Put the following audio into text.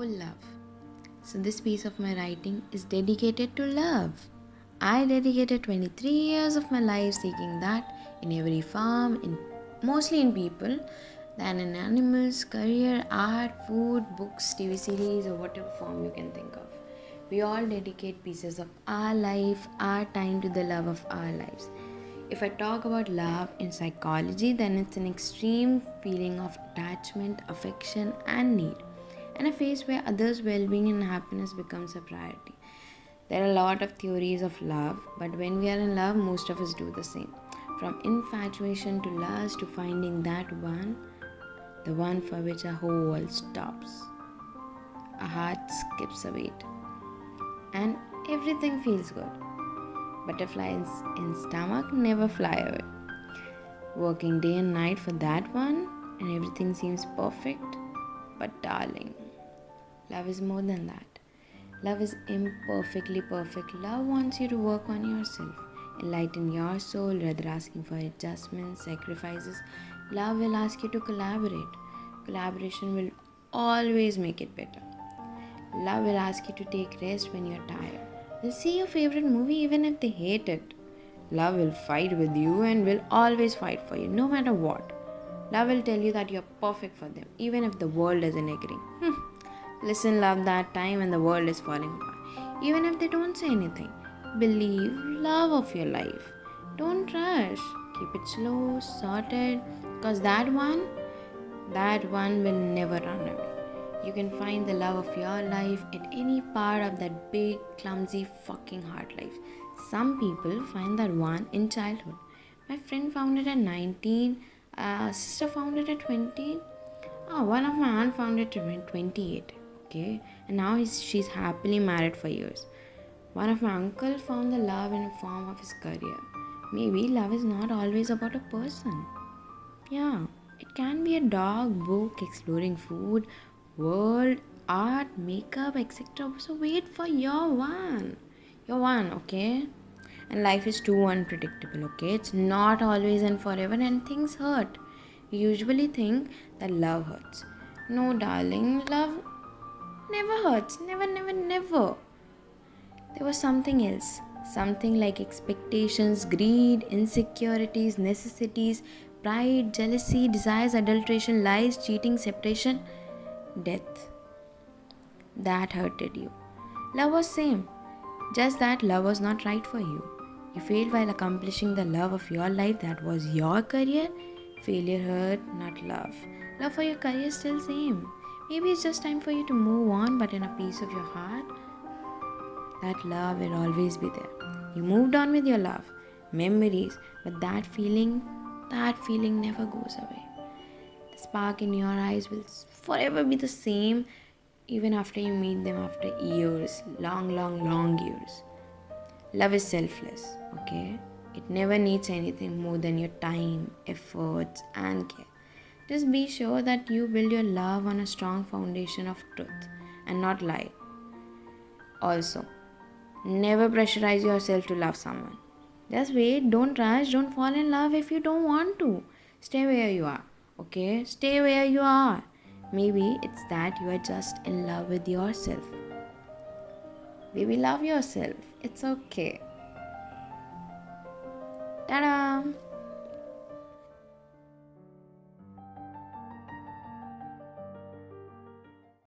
love. So, this piece of my writing is dedicated to love. I dedicated 23 years of my life seeking that in every form, mostly in people, than in animals, career, art, food, books, TV series, or whatever form you can think of. We all dedicate pieces of our life, our time to the love of our lives. If I talk about love in psychology, then it's an extreme feeling of attachment, affection, and need, and a phase where others' well being and happiness becomes a priority. There are a lot of theories of love, but when we are in love, most of us do the same. From infatuation to lust to finding that one, the one for which our whole world stops. Our heart skips a beat, and everything feels good. Butterflies in stomach never fly away. Working day and night for that one, and everything seems perfect. But darling, love is more than that. Love is imperfectly perfect. Love wants you to work on yourself, enlighten your soul rather asking for adjustments, sacrifices. Love will ask you to collaborate. Collaboration will always make it better. Love will ask you to take rest when you're tired. They'll see your favorite movie even if they hate it. Love will fight with you and will always fight for you no matter what. Love will tell you that you're perfect for them even if the world doesn't agree. Listen, love that time when the world is falling apart. Even if they don't say anything. Believe love of your life. Don't rush. Keep it slow, sorted. Because that one will never run away. You can find the love of your life at any part of that big, clumsy, fucking hard life. Some people find that one in childhood. My friend found it at 19, sister found it at 20. One of my aunt found it at 28. Okay, and now she's happily married for years. One of my uncle found the love in the form of his career. Maybe love is not always about a person. Yeah, it can be a dog, book, exploring food, world, art, makeup, etc. So wait for your one. Your one, okay? And life is too unpredictable, okay? It's not always and forever, and things hurt. You usually think that love hurts. No, darling, love never hurts. Never, never, never. There was something else. Something like expectations, greed, insecurities, necessities, pride, jealousy, desires, adulteration, lies, cheating, separation, death. That hurted you. Love was same. Just that love was not right for you. You failed while accomplishing the love of your life that was your career. Failure hurt, not love. Love for your career is still same. Maybe it's just time for you to move on, but in a piece of your heart, that love will always be there. You moved on with your love, memories, but that feeling never goes away. The spark in your eyes will forever be the same even after you meet them after years, long, long, long years. Love is selfless, okay? It never needs anything more than your time, efforts, and care. Just be sure that you build your love on a strong foundation of truth and not lie. Also, never pressurize yourself to love someone. Just wait, don't rush, don't fall in love if you don't want to. Stay where you are, okay? Stay where you are. Maybe it's that you are just in love with yourself. Baby, love yourself. It's okay. Ta-da!